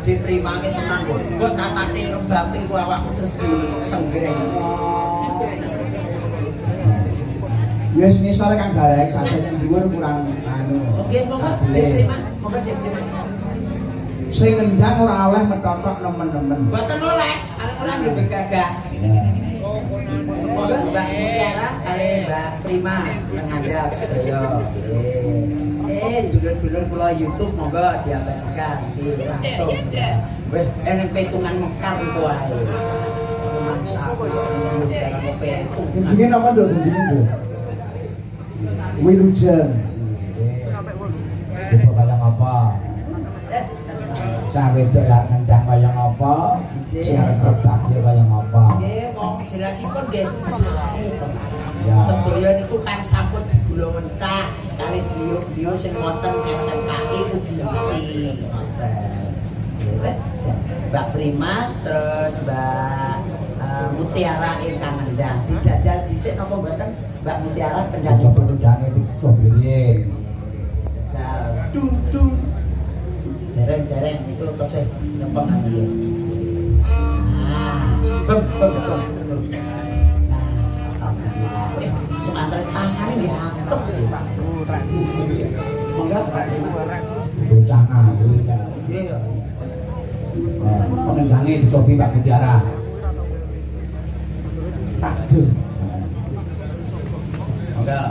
diprimangi tenan kok. Kok tatane rembape ku awakmu terus disenggreng. Wis ngisor Kang Garek sasen yang dhuwur kurang anu. Oke, monggo diterima. Monggo diterima. Sing ngendang ora oleh metotok nemen-nemen. Mboten oleh, arep ora nggih gagah. Monggo Mbak Mutiara kali Mbak Prima menghadap sedaya. Dulur-dulur kula YouTube monggo diabadikan langsung. Weh, eneng petungan mekar ku wae. Mangsa aku yo dulur dalam petung. Jenenge napa nduk jenenge? Wilujeng. Coba kaya apa? Cah wedok lak ngendang kaya apa? Siar kerep kaya apa? Nggih, wong jelasipun nggih sae to. Ya. Sedaya niku kan sampun dibulawentah kali beliau-beliau sing wonten SMKI UGISI. Ngoten. Mbak Prima terus Mbak Mutiara ingkang ngendang dijajal dhisik napa mboten Mbak Mutiara kendangipun pendange cobirin. Jajal dung dereng-dereng itu tesih nyepeng nggih. Bem. Nah, alhamdulillah. Semantar tangane nggih antep nggih Pak. Monggo Mbak Prima. Bocah ngawur. Nggih. Pengendange dicobi Mbak Mutiara. Takdun. Monggo.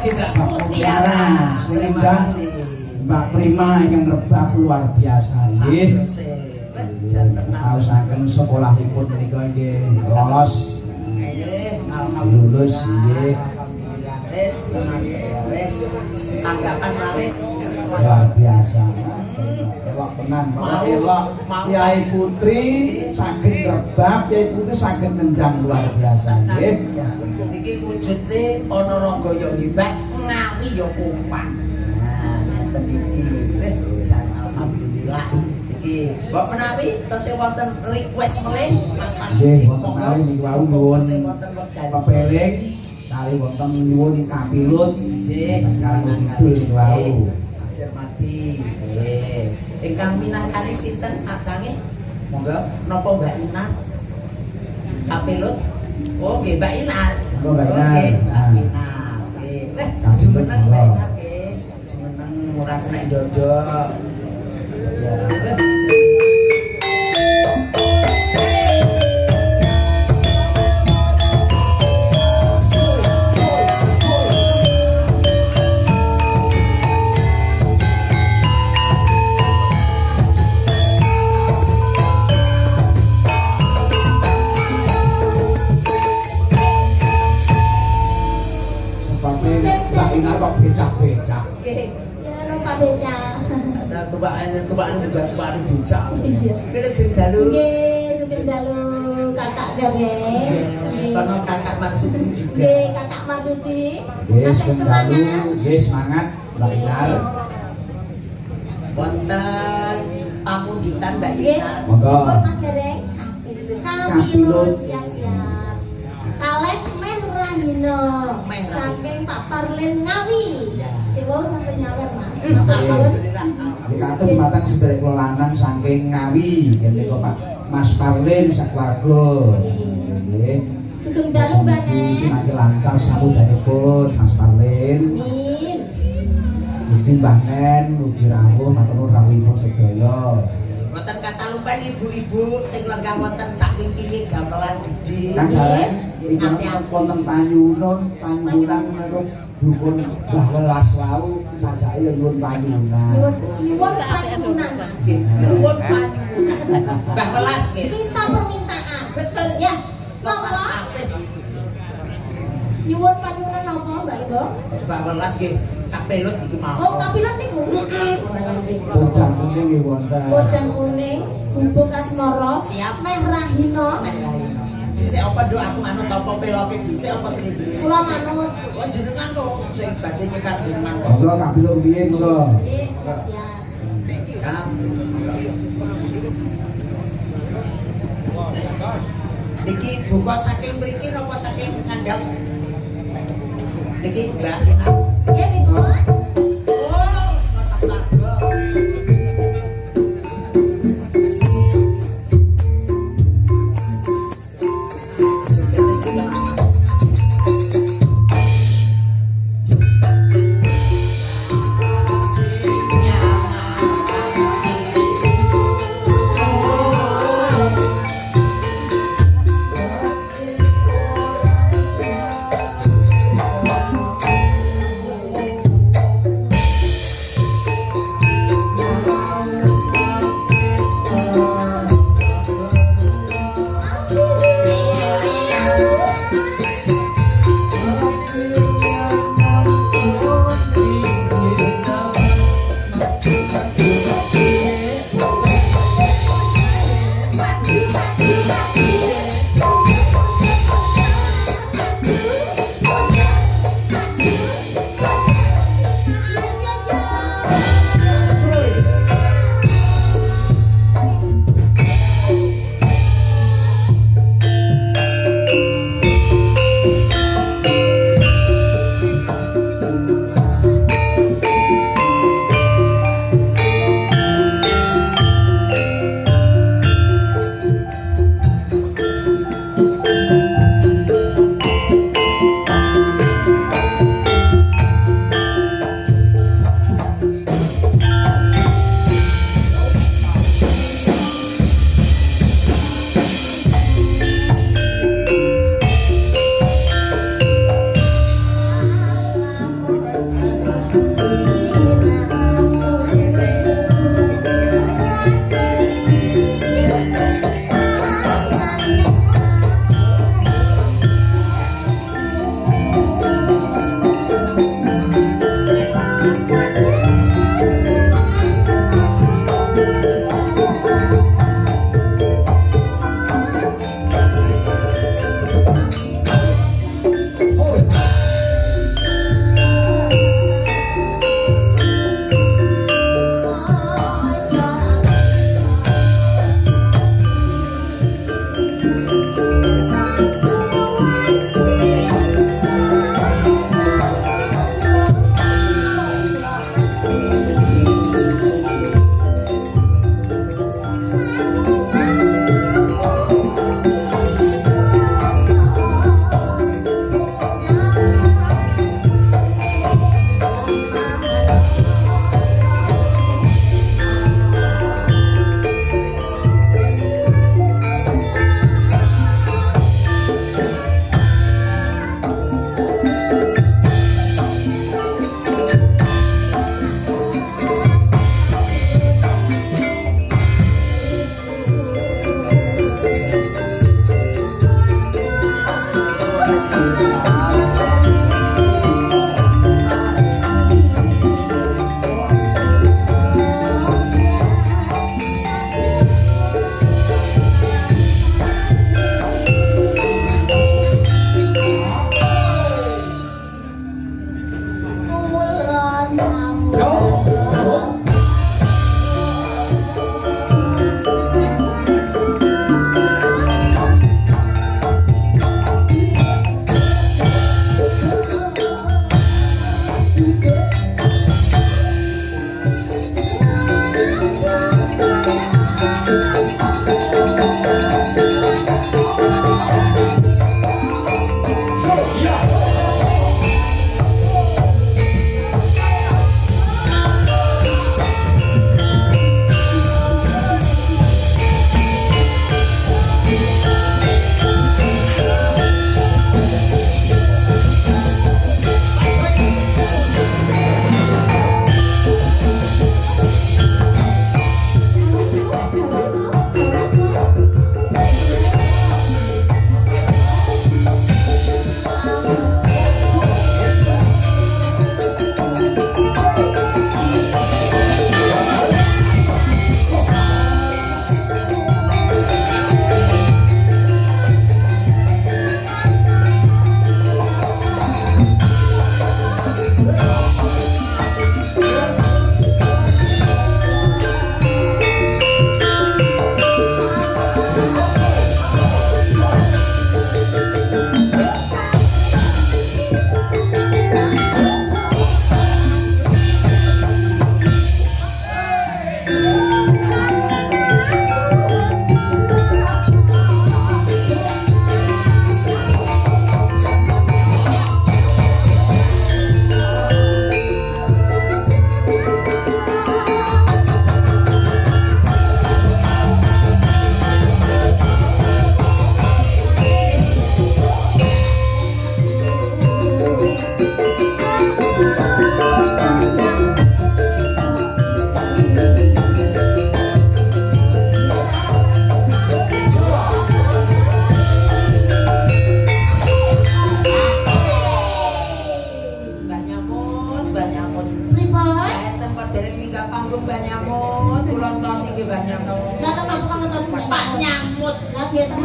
tidak Mbak Mutiara. Sehingga Mbak Prima yang rebab luar biasa nggih. Kausaken sekolahipun menika nggih lolos. Lulus nggih. Wis, wis, tanggapan laris. Luar biasa. Elok tenan, Pak elok. Kyai Putri saged rebab, Kyai Putri saged nendang luar biasa nggih. Iki wujude ana rangga ya hebat, ngawi ya kumpan. Nah, ngeten iki. Jan alhamdulillah. Iki Mbok menawi tesih wonten request melih Mas Nggih, wonten malih niku wau nyuwun wonten wekdal. pepeling kali wonten nyuwun kapilut. Nggih, Sekarang ngidul niku wau. Pasir Madi. Nggih. Ingkang minangkani sinten ajange? Monggo napa Mbak Ina? Kapilut. Oh, nggih Mbak Ina. Monggo Mbak Ina. Nggih, Mbak Ina. Nggih. Jumeneng Mbak Ina nggih. Jumeneng ora kena ndodok. Ya, Seperti Mbak Ina kok becak-becak. nggih. Ya numpak beca. Ada tebak becak. Iya. Kene jeng dalu. Nggih, supir dalu kakak Gareng. Kono kakak Marsudi juga. Nggih, kakak Marsudi. Nggih, Masih semangat. semangat. Nggih, semangat Mbak Ina. Wonten pamunditan Mbak Nggih. Ina. Monggo. Pun Mas Gareng. Kapilun siap-siap. Kalih meh rahina. Meh rahina. Saking Pak Parlin Ngawi. Ya. Dewa sampai nyawer Mas. Alhamdulillah. Dikatakan matang sedherek kula lanang saking Ngawi, kene kok Pak Mas Parlin sakeluarga. Nggih. Sugeng dalu Iki Banen. nanti lancar sambutanipun Mas Parlin. Amin. Mugi Mbah Nen, mugi rawuh matur nuwun rawuhipun sedaya. Wonten katalumpan ibu-ibu sing lenggah wonten saking kini gamelan gedhe. Kang Gareng, iki wonten panyuwun menika dukun Mbah Welas wau sajake ya nyuwun panyuwunan. Nyuwun panyuwunan Mas. Nuwun panyuwunan. Mbah Welas nggih. Minta permintaan. Betul Ya. Welas Napa? asih. Nyuwun panyuwunan napa Mbak Ibu? Mbah Welas nggih kapelut iki mau. Oh, kapilan niku. Podang kuning nggih wonten. Podang kuning, bubuk asmara, Siap. meh rahina. Dhisik apa nduk aku manut apa peloke dhisik apa sing nduk. Kula manut. Oh jenengan to sing badhe nyekar jenengan kok. Monggo kapilun biyen monggo. Nggih, siap-siap. Kang. Niki buka saking mriki napa saking ngandhap? Niki Mbak Ina. Ya, Ibu. Oh, semasa tangga.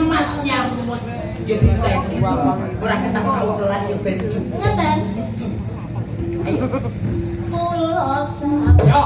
Mas nyamut ya diteni ora ketang saukuran ya ben cukup. Ngeten. Ayo. Mula sapa?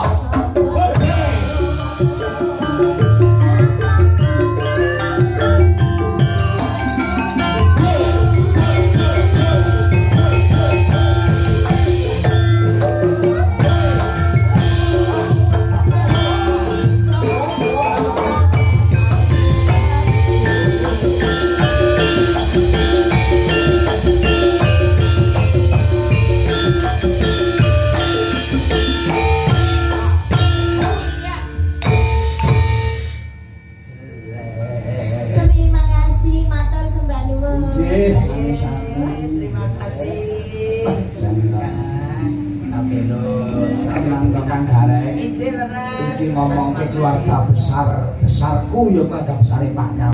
Terima kasih matur sembah nuwun. Nggih, Terima kasih. jangan Apelut senang tekan garek. Ijin leres. Iki ngomong ke keluarga besarku ya keluarga besar Pak Nyam.